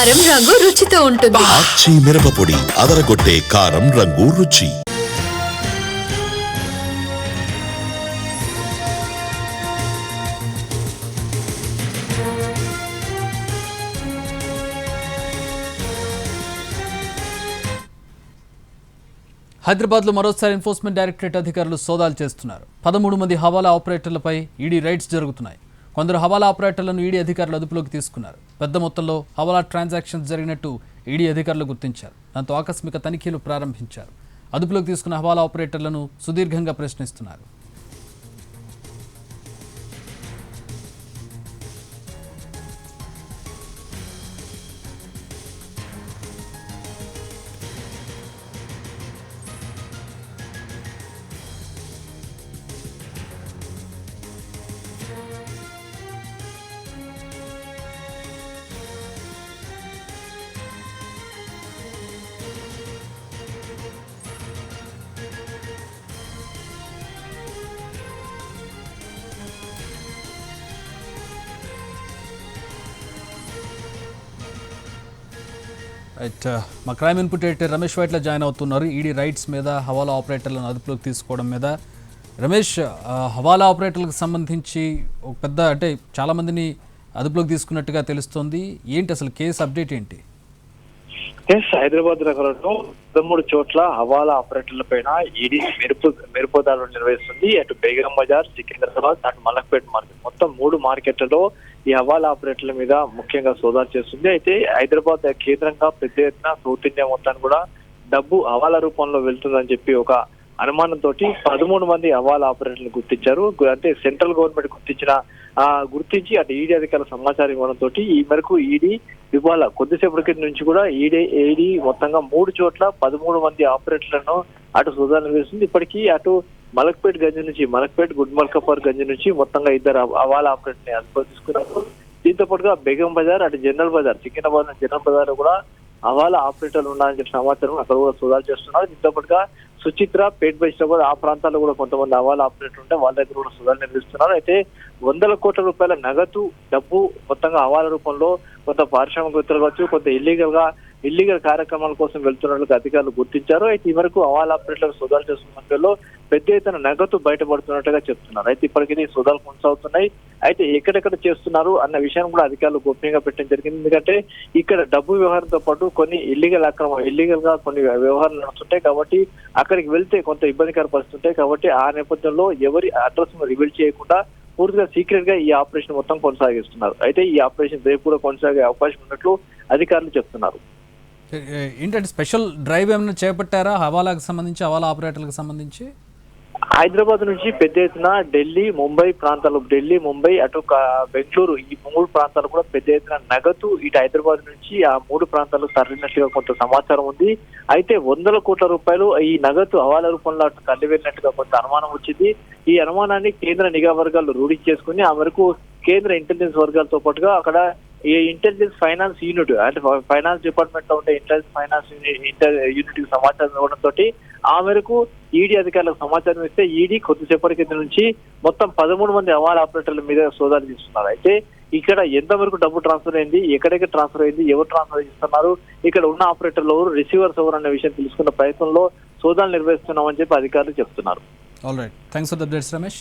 కారం రంగు రుచితో ఉంటుంది. ఆచి మిరపపొడి అదరగొట్టే కారం రంగు రుచి. హైదరాబాద్లో మరోసారి ఎన్ఫోర్స్మెంట్ డైరెక్టరేట్ అధికారులు సోదాలు చేస్తున్నారు. 13 మంది హవాలా ఆపరేటర్లపై ఈడీ రైడ్స్ జరుగుతున్నాయి. కొందరు హవాలా ఆపరేటర్లను ఈడీ అధికారులు అదుపులోకి తీసుకున్నారు. పెద్ద మొత్తంలో హవాలా ట్రాన్సాక్షన్స్ జరిగినట్టు ఈడీ అధికారులు గుర్తించారు. దాంతో ఆకస్మిక తనిఖీలు ప్రారంభించారు. అదుపులోకి తీసుకున్న హవాలా ఆపరేటర్లను సుదీర్ఘంగా ప్రశ్నిస్తున్నారు. రైట్, మా crime input editor Ramesh Vaitla join అవుతున్నారు. ఈడీ రైట్స్ మీద హవాలా ఆపరేటర్లను అదుపులోకి తీసుకోవడం మీద. రమేష్, హవాలా ఆపరేటర్లకు సంబంధించి ఒక పెద్ద అంటే చాలామందిని అదుపులోకి తీసుకున్నట్టుగా తెలుస్తోంది. ఏంటి అసలు కేసు అప్డేట్ ఏంటి? హైదరాబాద్ నగరంలో 13 చోట్ల హవాలా ఆపరేటర్ల పైన ఈడీ మెరుపుదాడులు నిర్వహిస్తుంది. అటు బేగం బజార్, సికింద్రాబాద్, అటు మలక్పేట్ మార్కెట్, మొత్తం 3 మార్కెట్లలో ఈ హవాలా ఆపరేటర్ల మీద ముఖ్యంగా సోదాలు చేస్తుంది. అయితే హైదరాబాద్ కేంద్రంగా పెద్ద ఎత్తున సౌత్ ఇండియా మొత్తాన్ని కూడా డబ్బు హవాలా రూపంలో వెళ్తుందని చెప్పి ఒక అనుమానంతో 13 మంది హవాలా ఆపరేటర్లు గుర్తించారు. అంటే సెంట్రల్ గవర్నమెంట్ గుర్తించి అటు ఈడీ అధికారుల సమాచారం ఇవ్వడంతో ఈ మేరకు ఈడీ ఇవాళ కొద్దిసేపటి నుంచి కూడా ఈడీ మొత్తంగా 3 చోట్ల 13 మంది ఆపరేటర్లను అటు సోదాలు నిర్వహిస్తుంది. ఇప్పటికీ అటు మలక్పేట్ గంజ్ నుంచి, మలక్పేట్ గుడ్మల్కపర్ గంజ్ నుంచి మొత్తంగా 2 హవాలా ఆపరేటర్ని అదుపులోకి తీసుకున్నారు. దీంతో పాటుగా బేగం బజార్, అటు జనరల్ బజార్, సికింద్రాబాద్ జనరల్ బజార్ కూడా హవాలా ఆపరేటర్లు ఉన్నారని చెప్పి సమాచారం అక్కడ కూడా సోదాలు చేస్తున్నారు. దీంతో పాటుగా సుచిత్ర, పేట్ బైస్టాబాద్ ఆ ప్రాంతాల్లో కూడా కొంతమంది హవాలా ఆపరేటర్ ఉంటే వాళ్ళ దగ్గర కూడా సోదాలు నిర్వహిస్తున్నారు. అయితే 100 కోట్ల రూపాయల నగదు డబ్బు మొత్తంగా హవాలా రూపంలో కొంత పారిశ్రామికవేత్తలు కావచ్చు, కొంత ఇల్లీగల్ కార్యక్రమాల కోసం వెళ్తున్నట్లుగా అధికారులు గుర్తించారు. అయితే ఈ వరకు హవాలా ఆపరేటర్లు సోదాలు చేస్తున్న మధ్యలో పెద్ద ఎత్తున నగదు బయటపడుతున్నట్టుగా చెప్తున్నారు. అయితే ఇప్పటికీ సోదాలు కొనసాగుతున్నాయి. అయితే ఎక్కడెక్కడ చేస్తున్నారు అన్న విషయాన్ని కూడా అధికారులు గోప్యంగా పెట్టడం జరిగింది. ఎందుకంటే ఇక్కడ డబ్బు వ్యవహారంతో పాటు కొన్ని ఇల్లీగల్ గా కొన్ని వ్యవహారాలు నడుస్తుంటాయి కాబట్టి అక్కడికి వెళ్తే కొంత ఇబ్బందికర పరిస్థితి ఉంటాయి. కాబట్టి ఆ నేపథ్యంలో ఎవరి అడ్రస్ రివీల్ చేయకుండా పూర్తిగా సీక్రెట్ గా ఈ ఆపరేషన్ మొత్తం కొనసాగిస్తున్నారు. అయితే ఈ ఆపరేషన్ రేపు కూడా కొనసాగే అవకాశం ఉన్నట్లు అధికారులు చెప్తున్నారు. ఏంటంటే స్పెషల్ డ్రైవ్ ఏమైనా చేపట్టారా హవాలాకు సంబంధించి, హవాలా ఆపరేటర్లకు సంబంధించి? హైదరాబాద్ నుంచి పెద్ద ఎత్తున ఢిల్లీ, ముంబై ప్రాంతాలు, ఢిల్లీ, ముంబై, అటు బెంగళూరు, ఈ 3 ప్రాంతాలు కూడా పెద్ద ఎత్తున నగదు ఇటు హైదరాబాద్ నుంచి ఆ 3 ప్రాంతాలకు తరలినట్టుగా కొంత సమాచారం ఉంది. అయితే 100 కోట్ల రూపాయలు ఈ నగదు హవాలా రూపంలో అటు తరలివెళ్ళినట్టుగా కొంత అనుమానం వచ్చింది. ఈ అనుమానాన్ని కేంద్ర నిఘా వర్గాలు రూఢి చేసుకుని ఆ మేరకు కేంద్ర ఇంటెలిజెన్స్ వర్గాలతో పాటుగా అక్కడ ఈ ఇంటెలిజెన్స్ ఫైనాన్స్ యూనిట్, అంటే ఫైనాన్స్ డిపార్ట్మెంట్ లో ఉండే ఇంటెలిజెన్స్ ఫైనాన్స్ యూనిట్ కి సమాచారం ఇవ్వడంతో ఆ మేరకు ఈడీ అధికారులకు సమాచారం ఇస్తే ఈడీ కొద్దిసేపటి కింద నుంచి మొత్తం 13 మంది హవాలా ఆపరేటర్ల మీద సోదాలు చేస్తున్నారు. అయితే ఇక్కడ ఎంతవరకు డబ్బు ట్రాన్స్ఫర్ అయింది, ఎక్కడెక్కడ ట్రాన్స్ఫర్ అయింది, ఎవరు ట్రాన్స్ఫర్ చేస్తున్నారు, ఇక్కడ ఉన్న ఆపరేటర్లు ఎవరు, రిసీవర్స్ ఎవరు అనే విషయం తెలుసుకున్న ప్రయత్నంలో సోదాలు నిర్వహిస్తున్నామని చెప్పి అధికారులు చెప్తున్నారు. All right, thanks for the updates Ramesh.